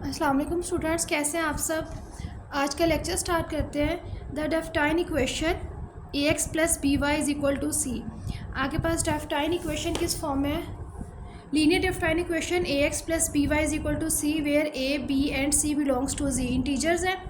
अस्सलाम वालेकुम स्टूडेंट्स, कैसे हैं आप सब। आज का लेक्चर स्टार्ट करते हैं। The diophantine equation A X plus B Y is equal to C. आपके पास डेफ्टाइन इक्वेशन किस फॉर्म में है? Linear diophantine equation A X plus B Y is equal to C where A B and C belongs to Z. Integers हैं।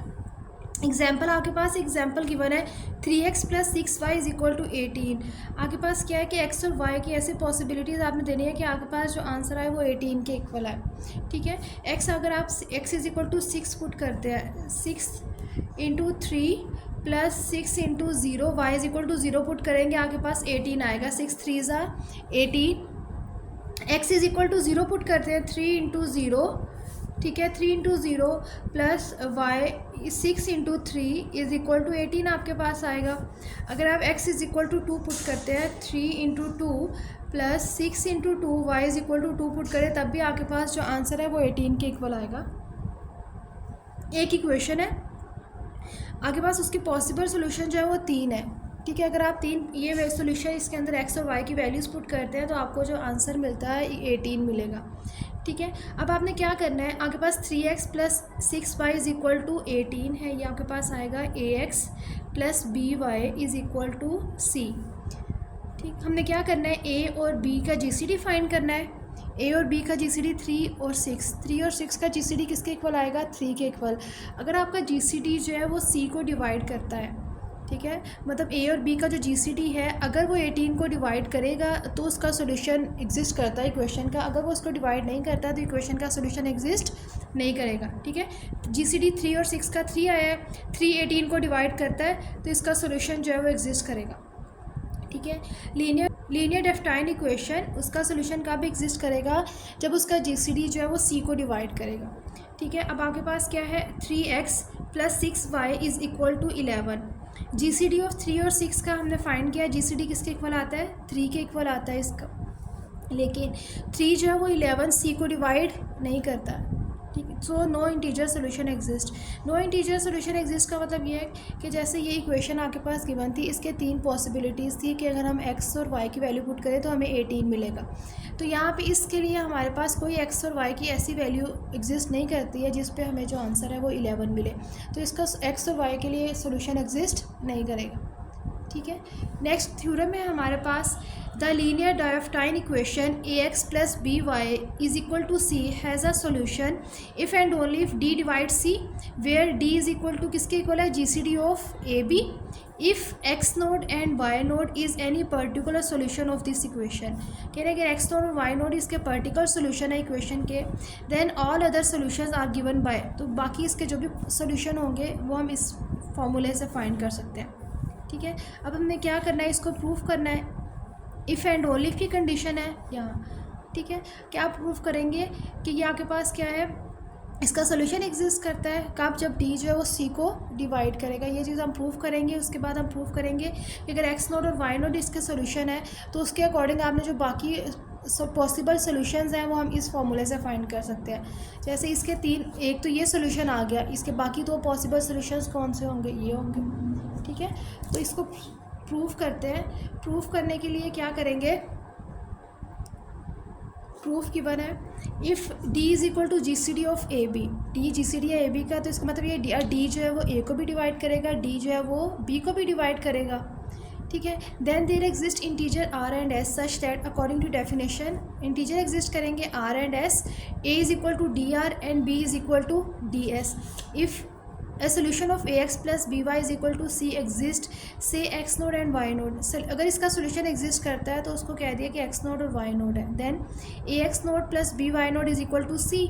Example आपके पास example given है 3x plus 6y is equal to 18। आपके पास क्या है कि x और y की ऐसी पॉसिबिलिटीज़ आपने देनी है कि आपके पास जो आंसर है वो 18 के इक्वल है। ठीक है, x अगर आप x is equal to 6 put करते हैं, 6 into 3 plus 6 into 0, y is equal to 0 put करेंगे, आपके पास 18 आएगा। 6 3 ज़ा 18। x is equal to 0 put करते हैं, 3 इंटू 0, ठीक है, 3 into 0 plus y 6 into 3 is equal to 18 आपके पास आएगा। अगर आप x is equal to 2 put करते हैं, 3 into 2 plus 6 into 2 y is equal to 2 put करें, तब भी आपके पास जो आंसर है वो 18 के इक्वल आएगा। एक इक्वेशन है आपके पास, उसकी पॉसिबल सोल्यूशन जो है वो 3 है। ठीक है, अगर आप 3 ये सोल्यूशन इसके अंदर x और y की वैल्यूज़ पुट करते हैं तो आपको जो आंसर मिलता है 18 मिलेगा। ठीक है, अब आपने क्या करना है, आपके पास 3x plus 6y is equal to 18 है, ये आपके पास आएगा ax plus by is equal to c। ठीक, हमने क्या करना है, a और b का जीसीडी फाइंड करना है। a और b का जीसीडी 3 और 6 का जीसीडी किसके इक्वल आएगा, 3 के इक्वल। अगर आपका जीसीडी जो है वो c को डिवाइड करता है, ठीक है, मतलब a और b का जो जीसीडी है अगर वो 18 को डिवाइड करेगा तो उसका सोल्यूशन एग्जिस्ट करता है इक्वेशन का। अगर वो उसको डिवाइड नहीं करता तो इक्वेशन का सोल्यूशन एग्जिस्ट नहीं करेगा। ठीक है, जीसीडी 3 और 6 का 3 आया है, 3 18 को डिवाइड करता है तो इसका सोल्यूशन जो है वो एग्जिस्ट करेगा। ठीक है, लीनियर डेफ्टाइन इक्वेशन उसका सोल्यूशन कब एग्जिस्ट करेगा, जब उसका जीसीडी जो है वो c को डिवाइड करेगा। ठीक है, अब आपके पास क्या है, 3x plus 6y is equal to 11। GCD of 3 और 6 का हमने फाइंड किया, जीसीडी किसके इक्वल आता है, 3 के इक्वल आता है इसका, लेकिन 3 जो है वो 11 सी को डिवाइड नहीं करता। ठीक है, so no integer solution exist. No integer solution exist का मतलब ये है कि जैसे ये इक्वेशन आपके पास गिवन थी, इसके 3 पॉसिबिलिटीज़ थी कि अगर हम x और y की वैल्यू पुट करें तो हमें 18 मिलेगा। तो यहाँ पे इसके लिए हमारे पास कोई x और y की ऐसी वैल्यू एग्जिस्ट नहीं करती है जिस पे हमें जो आंसर है वो 11 मिले, तो इसका x और y के लिए सोल्यूशन एग्जिस्ट नहीं करेगा। ठीक है, नेक्स्ट थ्योरम है हमारे पास, the linear diophantine equation A X plus B Y is equal to C has a solution if and only if D divide C, where D is equal to किसके equal है, G C D of A B, if X node and Y node is any particular solution of this equation. कह रहे हैं कि X node और Y node इसके particular solution है equation के, then all other solution are given by, तो बाकी इसके जो भी सोल्यूशन होंगे वो हम इस फॉर्मूले से फाइंड कर सकते हैं। ठीक है, अब हमने क्या करना है, इसको प्रूफ करना है। इफ़ एंड ओनली की कंडीशन है यहाँ। ठीक है, क्या प्रूफ करेंगे कि ये आपके पास क्या है, इसका सोल्यूशन एग्जिस्ट करता है कब, जब डी जो है वो सी को डिवाइड करेगा। ये चीज़ हम प्रूफ करेंगे। उसके बाद हम प्रूफ करेंगे कि अगर एक्स नोड और वाई नोड इसके सोल्यूशन है तो उसके अकॉर्डिंग आपने जो बाकी पॉसिबल सोल्यूशंस हैं वो हम इस फॉर्मूले से फाइंड कर सकते हैं। जैसे इसके 3, एक तो ये सोल्यूशन आ गया, इसके बाकी 2 पॉसिबल सोल्यूशंस कौन से होंगे, ये होंगे। ठीक है, तो इसको प्रूफ करते हैं। प्रूफ करने के लिए क्या करेंगे, प्रूफ गिवन है if D is equal to G C D of A B, D G C D है ए बी का, तो इसका मतलब ये डी जो है वो ए को भी डिवाइड करेगा, डी जो है वो बी को भी डिवाइड करेगा। ठीक है, then there exist integer R and S such that according to definition integer exist करेंगे R and S, A is equal to D R and B is equal to D S. If a solution of ax plus by is equal to c exist, say x node and y node। अगर इसका solution exist करता है तो उसको कह दिया कि x naught और y नोड है, then ax naught plus by naught is equal to c।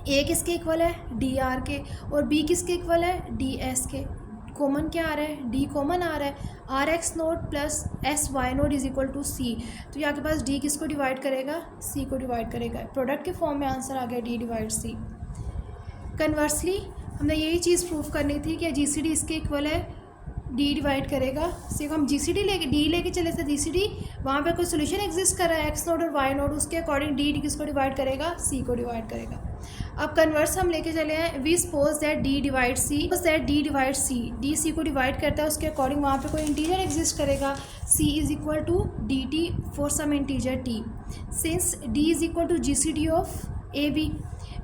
a किसके इक्वल है, dr के, और b किसके इक्वल है, ds के। कॉमन क्या आ रहा है, d कॉमन आ रहा है, R X node plus S Y node is equal to C. तो यहाँ के पास d किसको डिवाइड करेगा, c को डिवाइड करेगा। प्रोडक्ट के फॉर्म में आंसर आ गया d डिवाइड c। कन्वर्सली हमने यही चीज़ प्रूफ करनी थी कि जीसीडी इसके इक्वल है, डी डिवाइड करेगा। सिर्फ हम जीसीडी लेके डी लेके चले थे, जीसीडी वहाँ पे कोई सोल्यूशन एग्जिस्ट कर रहा है एक्स नोड और वाई नोड, उसके अकॉर्डिंग डी किसको डिवाइड करेगा, सी को डिवाइड करेगा। अब कन्वर्स हम लेके चले हैं, we suppose that D divide C, that D divide C, D C को डिवाइड करता है, उसके अकॉर्डिंग वहाँ पे कोई इंटीजर एग्जिस्ट करेगा, C is equal to D T for some integer T, since D is equal to G C D of A B.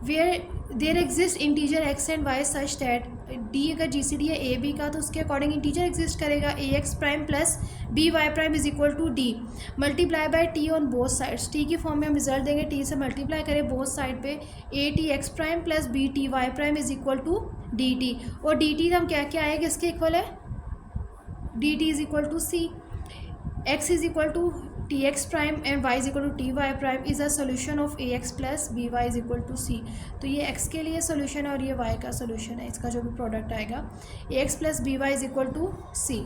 Where there exist integer X and Y such that D अगर G C D है A B का तो उसके according integer exist करेगा A X prime plus B Y prime is equal to D multiply by T on both sides. T की form में हम result देंगे, टी से मल्टीप्लाई करें बोथ साइड पे, A T X prime plus B T Y prime is equal to D T. और D T हम क्या क्या आएगा इसके इक्वल है, D T is equal to C, X is equal to T X prime and Y is equal to T Y prime is a solution of A X plus B Y is equal to C. तो ये x के लिए solution है और ये Y का solution है, इसका जो भी प्रोडक्ट आएगा A X plus B Y is equal to C.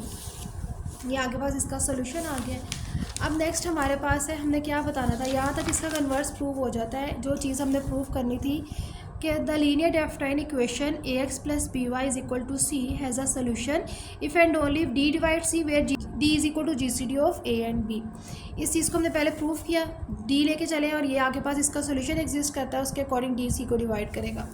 ये आगे पास इसका सोल्यूशन आ गया। अब नेक्स्ट हमारे पास है, हमने क्या बताना था, यहाँ तक इसका कन्वर्स प्रूव हो जाता है। जो चीज़ हमने प्रूव करनी थी कि the linear definite equation A X plus B Y is equal to C has a solution if and only if D divide C where D is equal to G C D of A and B. इस चीज़ को हमने पहले prove किया, D लेके चले और ये आगे पास इसका सोल्यूशन एग्जिस्ट करता है, उसके अकॉर्डिंग डी सी को डिवाइड करेगा।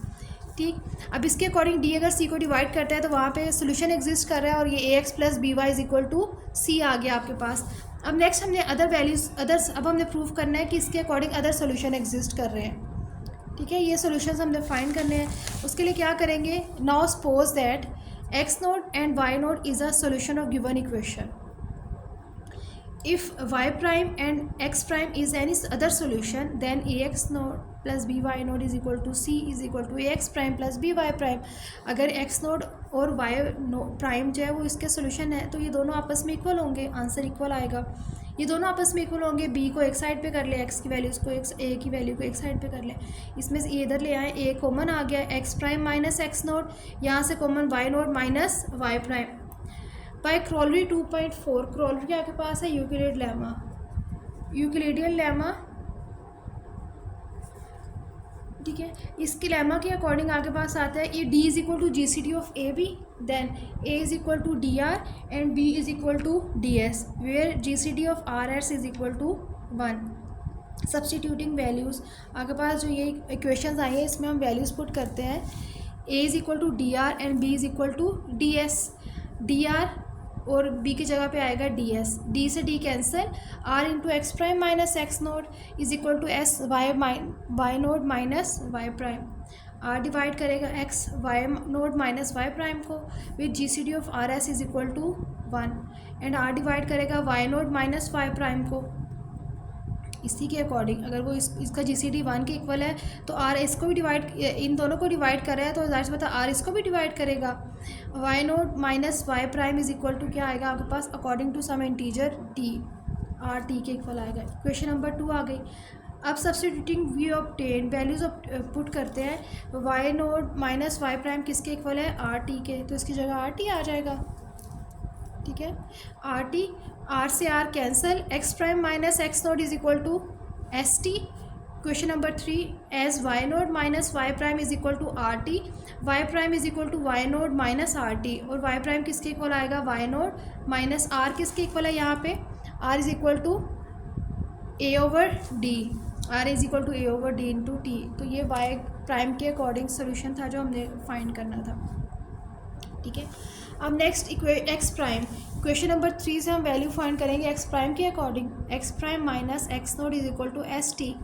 ठीक, अब इसके अकॉर्डिंग डी अगर सी को डिवाइड करता है तो वहाँ पे सोल्यूशन एग्जिस्ट कर रहा है और ये A X plus B Y is equal to C आ गया आपके पास। अब नेक्स्ट हमने अदर वैल्यूज़ अब हमने प्रूव करना है कि इसके अकॉर्डिंग अदर सोल्यूशन एग्जिस्ट कर रहे हैं। ठीक है, ये सोल्यूशंस हमने फाइंड करने हैं। उसके लिए क्या करेंगे, now suppose that X naught and Y naught is a solution of given equation. If Y prime and X prime is any other solution then A X note plus B Y naught is equal to C is equal to A X prime plus B Y prime. अगर X naught और Y prime जो है वो इसके solution है तो ये दोनों आपस में इक्वल होंगे, आंसर इक्वल आएगा। ये दोनों आपस में इक्वल होंगे, बी को एक साइड पे कर ले, एक्स की वैल्यूज़ को ए की वैल्यू को एक साइड पे कर ले, इसमें से इधर ले आए, ए कॉमन आ गया, X prime minus X nought, यहाँ से common Y note minus Y prime. By corollary 2.4, corollary आपके पास है यूक्लिडियन लेमा। ठीक है, इसके लेमा के अकॉर्डिंग आगे पास आता है ये D is equal to G C D of A B, then A is equal to D R and B is equal to D S, where G C D of R S is equal to 1। Substituting values आगे पास जो ये equations आई हैं इसमें हम values put करते हैं, A is equal to D R and B is equal to D S. D R और बी की जगह पे आएगा डी एस, डी से D cancel, R into X prime minus X note is equal to S Y note minus Y prime. R divide करेगा X Y note minus Y prime को with G C D of R S is equal to 1 and are divide करेगा Y note minus Y prime को। इसी के according अगर वो इसका जी C D 1 के इक्वल है तो आर इसको भी डिवाइड, इन दोनों को डिवाइड कर रहा है तो ज़ाहिर सी बात है आर इसको भी डिवाइड करेगा। Y note minus Y prime is equal to क्या आएगा आपके पास, according to some integer T, R T के इक्वल आएगा। क्वेश्चन नंबर 2 आ गई। अब substituting we obtain values put करते हैं, Y note minus Y prime किसके इक्वल है, आर टी के, तो इसकी जगह आर टी आ जाएगा। ठीक है, आर टी, आर से R cancel, X prime minus X note is equal to S T. Question number 3, as Y note minus Y prime is equal to R T, Y prime is equal to Y note minus R T, और Y prime किसके equal आएगा, Y note minus R किसके equal है, यहाँ पे R is equal to A over D, R is equal to A over D into T. तो ये Y prime के अकॉर्डिंग सोल्यूशन था जो हमने फाइंड करना था। ठीक है, अब next X prime, question number 3 से हम वैल्यू फाइंड करेंगे एक्स प्राइम के according. X prime minus X note is equal to S T,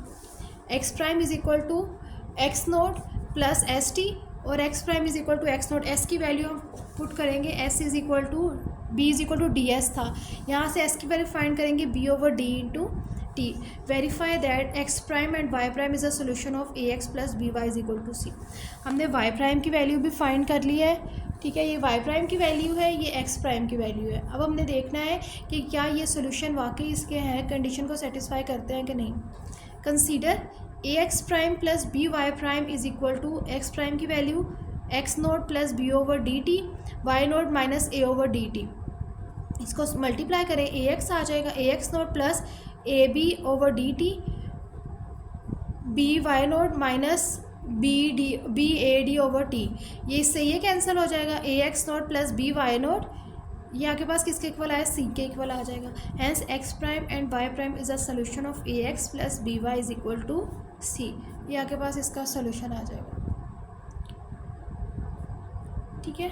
X prime is equal to X note plus S T और X prime is equal to X nought. S की value हम put करेंगे, S is equal to B is equal to D S था, यहाँ से S की value find करेंगे B over D into T. Verify that X prime and Y prime is a solution of A X plus B Y is equal to C. हमने Y prime की value भी find कर ली है। ठीक है, ये वाई प्राइम की वैल्यू है, ये एक्स प्राइम की वैल्यू है। अब हमने देखना है कि क्या ये सोल्यूशन वाकई इसके हैं, कंडीशन को सेटिस्फाई करते हैं कि नहीं। Consider A X prime plus B Y prime is equal to X prime की value X note plus B over D T, Y note minus A over D T. इसको मल्टीप्लाई करें, A X आ जाएगा, A X note plus A B over D T, B Y note minus B A D over T. ये इससे ये cancel हो जाएगा, A X note plus B Y note, ये आपके पास किसके इक्वल आया, सी के इक्वल आ जाएगा। Hence X prime and Y prime is a solution of A X plus B Y is equal to C. ये आपके पास इसका सोल्यूशन आ जाएगा। ठीक है।